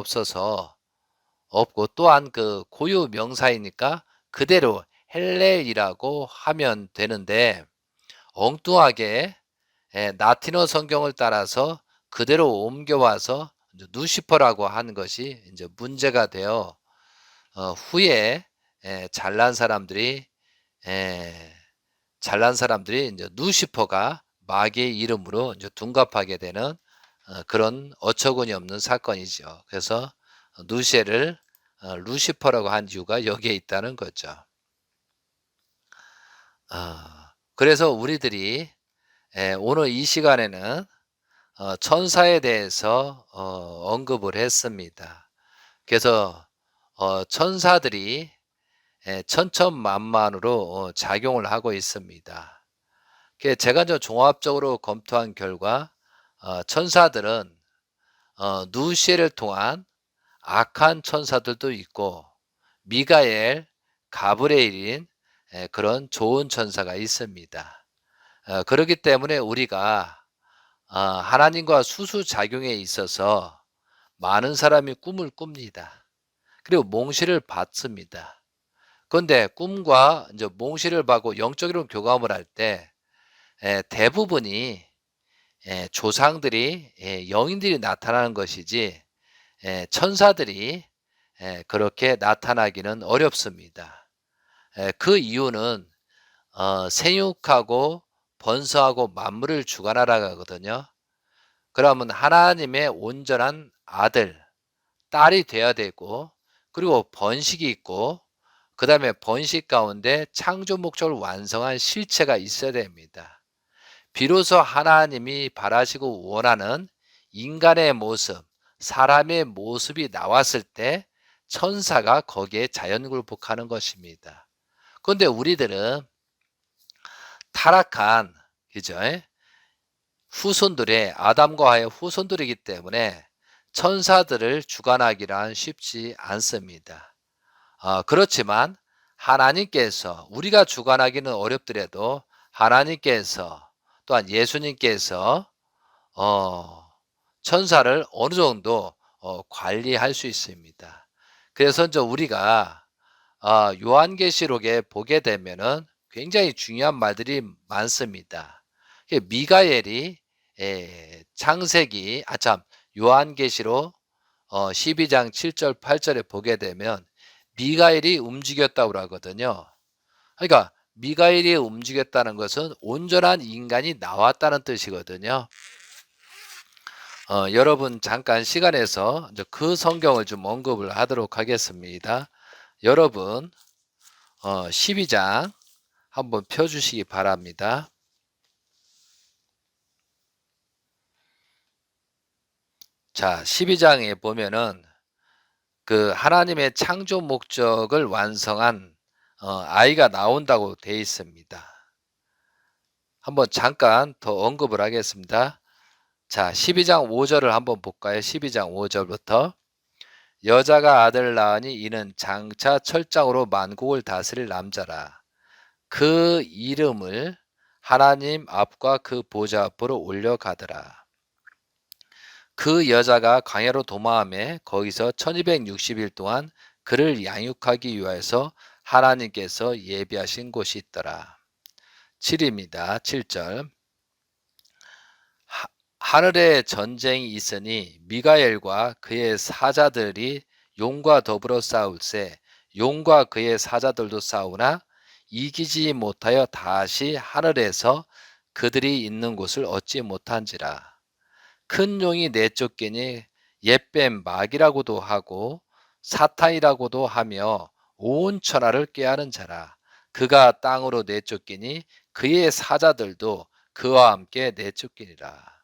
Speaker 1: 없고 또한 그 고유 명사이니까 그대로 헬렐이라고 하면 되는데 엉뚱하게 라틴어 성경을 따라서 그대로 옮겨와서 루시퍼라고 하는 것이 이제 문제가 되어 후에 잘난 사람들이 이제 루시퍼가 마귀의 이름으로 이제 둔갑하게 되는 그런 어처구니 없는 사건이죠. 그래서 루시엘을 루시퍼라고 한 이유가 여기에 있다는 거죠. 그래서 우리들이 오늘 이 시간에는 천사에 대해서 언급을 했습니다. 그래서 천사들이 천천만만으로 작용을 하고 있습니다. 제가 종합적으로 검토한 결과 천사들은 누시엘을 통한 악한 천사들도 있고 미가엘, 가브리엘인 그런 좋은 천사가 있습니다. 그렇기 때문에 우리가 하나님과 수수작용에 있어서 많은 사람이 꿈을 꿉니다. 그리고 몽시를 받습니다. 그런데 꿈과 이제 몽시를 받고 영적으로 교감을 할 때 대부분이 조상들이 영인들이 나타나는 것이지 천사들이 그렇게 나타나기는 어렵습니다. 그 이유는 생육하고 번성하고 만물을 주관하라 하거든요. 그러면 하나님의 온전한 아들, 딸이 돼야 되고 그리고 번식이 있고 그 다음에 번식 가운데 창조 목적을 완성한 실체가 있어야 됩니다. 비로소 하나님이 바라시고 원하는 인간의 모습, 사람의 모습이 나왔을 때 천사가 거기에 자연굴복하는 것입니다. 그런데 우리들은 타락한 그죠? 후손들의 아담과 하의 후손들이기 때문에 천사들을 주관하기란 쉽지 않습니다. 그렇지만 하나님께서 우리가 주관하기는 어렵더라도 하나님께서 또한 예수님께서 천사를 어느 정도 관리할 수 있습니다. 그래서 이제 우리가 요한계시록에 보게 되면은 굉장히 중요한 말들이 많습니다. 미가엘이 창세기 요한계시록 12장 7절 8절에 보게 되면 미가엘이 움직였다고 하거든요. 그러니까 미가엘이 움직였다는 것은 온전한 인간이 나왔다는 뜻이거든요. 여러분 잠깐 시간에서 그 성경을 좀 언급을 하도록 하겠습니다. 여러분 12장 한번 펴주시기 바랍니다. 자, 12장에 보면은 그 하나님의 창조 목적을 완성한 아이가 나온다고 되어 있습니다. 한번 잠깐 더 언급을 하겠습니다. 자, 12장 5절을 한번 볼까요? 12장 5절부터 여자가 아들을 낳으니 이는 장차 철장으로 만국을 다스릴 남자라. 그 이름을 하나님 앞과 그 보좌 앞으로 올려가더라. 그 여자가 광야로 도망하며 거기서 1260일 동안 그를 양육하기 위하여서 하나님께서 예비하신 곳이 있더라. 7입니다. 7절. 하늘에 전쟁이 있으니 미가엘과 그의 사자들이 용과 더불어 싸울세 용과 그의 사자들도 싸우나 이기지 못하여 다시 하늘에서 그들이 있는 곳을 얻지 못한지라. 큰 용이 내쫓기니 옛뱀 마귀라고도 하고 사탄이라고도 하며 온 천하를 꾀하는 자라. 그가 땅으로 내쫓기니 그의 사자들도 그와 함께 내쫓기니라.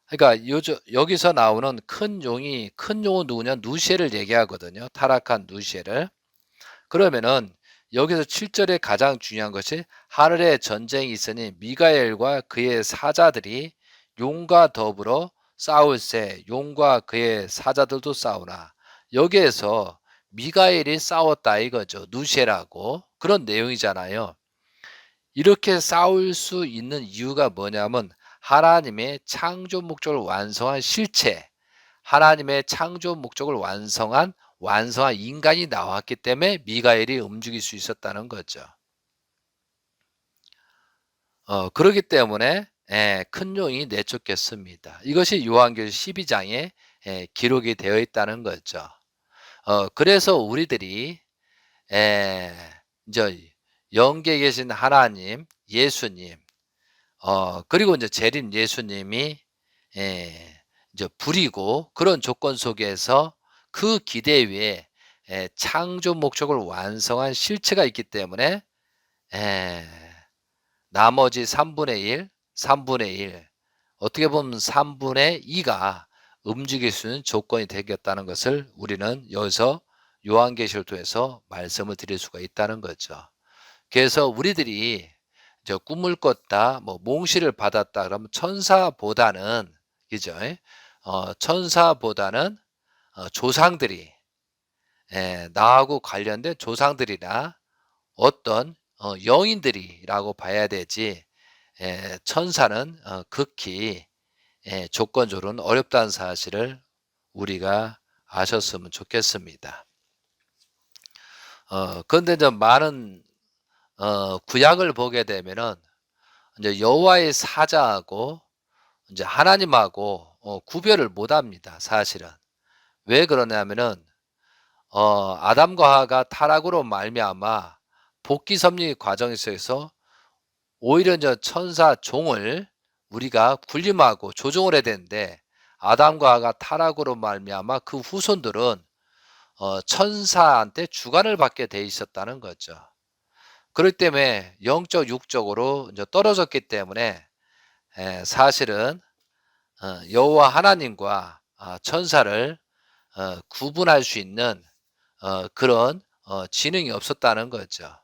Speaker 1: 그러니까 여기서 나오는 큰 용은 누구냐? 누시엘을 얘기하거든요. 타락한 누시엘을. 그러면은 여기서 7절에 가장 중요한 것이 하늘에 전쟁이 있으니 미가엘과 그의 사자들이 용과 더불어 싸울세 용과 그의 사자들도 싸우나 여기에서 미가엘이 싸웠다 이거죠. 누시엘하고 그런 내용이잖아요. 이렇게 싸울 수 있는 이유가 뭐냐면 하나님의 창조 목적을 완성한 실체, 하나님의 창조 목적을 완성한 인간이 나왔기 때문에 미가엘이 움직일 수 있었다는 거죠. 그렇기 때문에 큰 용이 내쫓겼습니다. 이것이 요한계시록 12장에 기록이 되어 있다는 거죠. 그래서 우리들이 이제 영계에 계신 하나님, 예수님, 그리고 이제 재림 예수님이 이제 부리고 그런 조건 속에서 그 기대 위에 창조 목적을 완성한 실체가 있기 때문에 에, 나머지 3분의 1, 3분의 1, 어떻게 보면 3분의 2가 움직일 수 있는 조건이 되겠다는 것을 우리는 여기서 요한계시록을 통해서 말씀을 드릴 수가 있다는 거죠. 그래서 우리들이 저 꿈을 꿨다, 뭐 몽시를 받았다 그러면 천사보다는 그죠? 천사보다는 조상들이 나하고 관련된 조상들이나 어떤 영인들이라고 봐야 되지 천사는 극히 조건적으로는 어렵다는 사실을 우리가 아셨으면 좋겠습니다. 그런데 이제 많은 구약을 보게 되면은 이제 여호와의 사자하고 이제 하나님하고 구별을 못합니다. 사실은 왜 그러냐면은 아담과 하와가 타락으로 말미암아 복귀 섭리 과정 속에서 오히려 이제 천사 종을 우리가 군림하고 조종을 해야 되는데 아담과 하와가 타락으로 말미암아 그 후손들은 천사한테 주관을 받게 돼 있었다는 거죠. 그렇기 때문에 영적 육적으로 이제 떨어졌기 때문에 사실은 여호와 하나님과 천사를 구분할 수 있는 그런 지능이 없었다는 거죠.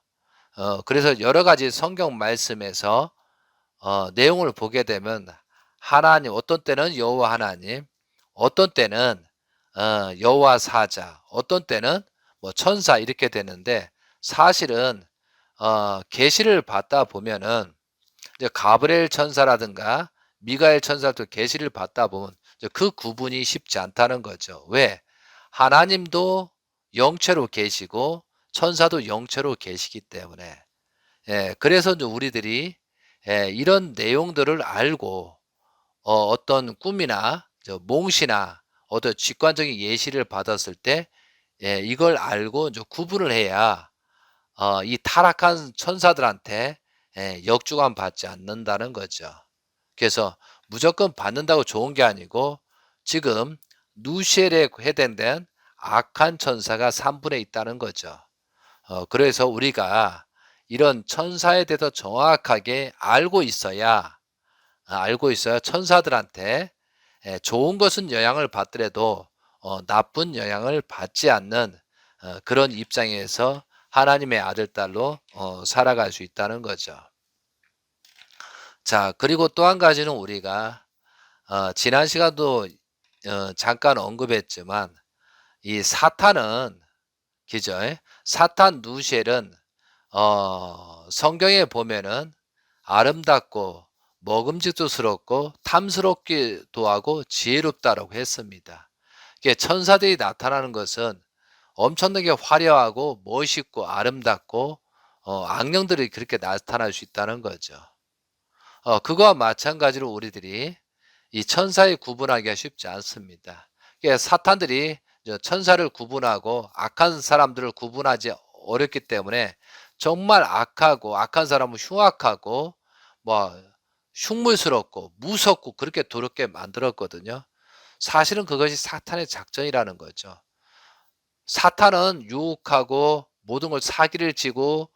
Speaker 1: 그래서 여러 가지 성경 말씀에서 내용을 보게 되면 하나님 어떤 때는 여호와 하나님, 어떤 때는 여호와 사자, 어떤 때는 뭐 천사 이렇게 되는데 사실은 계시를 받다 보면은 이제 가브리엘 천사라든가 미가엘 천사도 계시를 받다 보면 그 구분이 쉽지 않다는 거죠. 왜? 하나님도 영체로 계시고 천사도 영체로 계시기 때문에 그래서 이제 우리들이 이런 내용들을 알고 어떤 꿈이나 몽시나 어떤 직관적인 예시를 받았을 때 이걸 알고 이제 구분을 해야 이 타락한 천사들한테 역주관 받지 않는다는 거죠. 그래서 무조건 받는다고 좋은 게 아니고 지금 누시엘에 해당된 악한 천사가 3분에 있다는 거죠. 그래서 우리가 이런 천사에 대해서 정확하게 알고 있어야 천사들한테 좋은 것은 영향을 받더라도 나쁜 영향을 받지 않는 그런 입장에서 하나님의 아들, 딸로 살아갈 수 있다는 거죠. 자, 그리고 또 한 가지는 우리가 지난 시간도 잠깐 언급했지만 이 사탄은 그죠? 사탄 누시엘은 성경에 보면은 아름답고 먹음직스럽고 탐스럽기도 하고 지혜롭다라고 했습니다. 이게 천사들이 나타나는 것은 엄청나게 화려하고 멋있고 아름답고 악령들이 그렇게 나타날 수 있다는 거죠. 그거와 마찬가지로 우리들이 이 천사의 구분하기가 쉽지 않습니다. 그러니까 사탄들이 천사를 구분하고 악한 사람들을 구분하지 어렵기 때문에 정말 악하고 악한 사람은 흉악하고 뭐 흉물스럽고 무섭고 그렇게 더럽게 만들었거든요. 사실은 그것이 사탄의 작전이라는 거죠. 사탄은 유혹하고 모든 걸 사기를 치고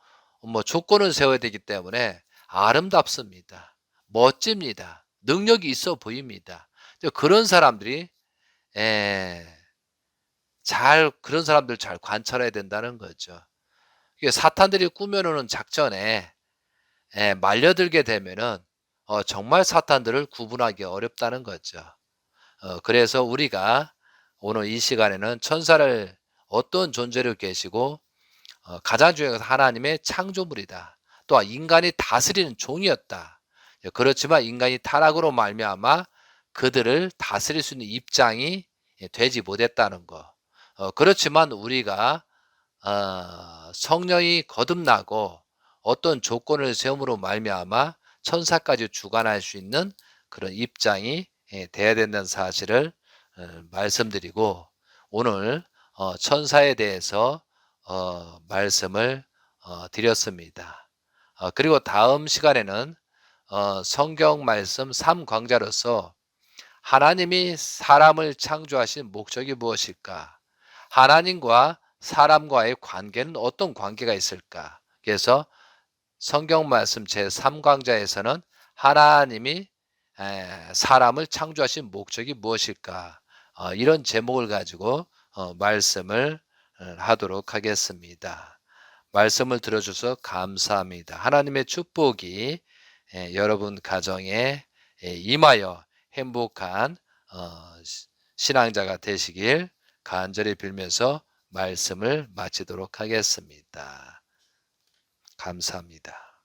Speaker 1: 조건을 세워야 되기 때문에 아름답습니다. 멋집니다. 능력이 있어 보입니다. 그런 사람들이 예, 그런 사람들 잘 관찰해야 된다는 거죠. 이게 사탄들이 꾸며놓은 작전에 말려들게 되면은 정말 사탄들을 구분하기 어렵다는 거죠. 그래서 우리가 오늘 이 시간에는 천사를 어떤 존재로 계시고 가장 중요한 것은 하나님의 창조물이다. 또한 인간이 다스리는 종이었다. 그렇지만 인간이 타락으로 말미암아 그들을 다스릴 수 있는 입장이 되지 못했다는 거. 그렇지만 우리가 성령이 거듭나고 어떤 조건을 세움으로 말미암아 천사까지 주관할 수 있는 그런 입장이 돼야 된다는 사실을 말씀드리고 오늘 천사에 대해서 말씀을 드렸습니다. 그리고 다음 시간에는 성경 말씀 3강좌로서 하나님이 사람을 창조하신 목적이 무엇일까? 하나님과 사람과의 관계는 어떤 관계가 있을까? 그래서 성경 말씀 제3강좌에서는 하나님이 사람을 창조하신 목적이 무엇일까? 이런 제목을 가지고 말씀을 하도록 하겠습니다. 말씀을 들어주셔서 감사합니다. 하나님의 축복이 여러분 가정에 임하여 행복한 신앙자가 되시길 간절히 빌면서 말씀을 마치도록 하겠습니다. 감사합니다.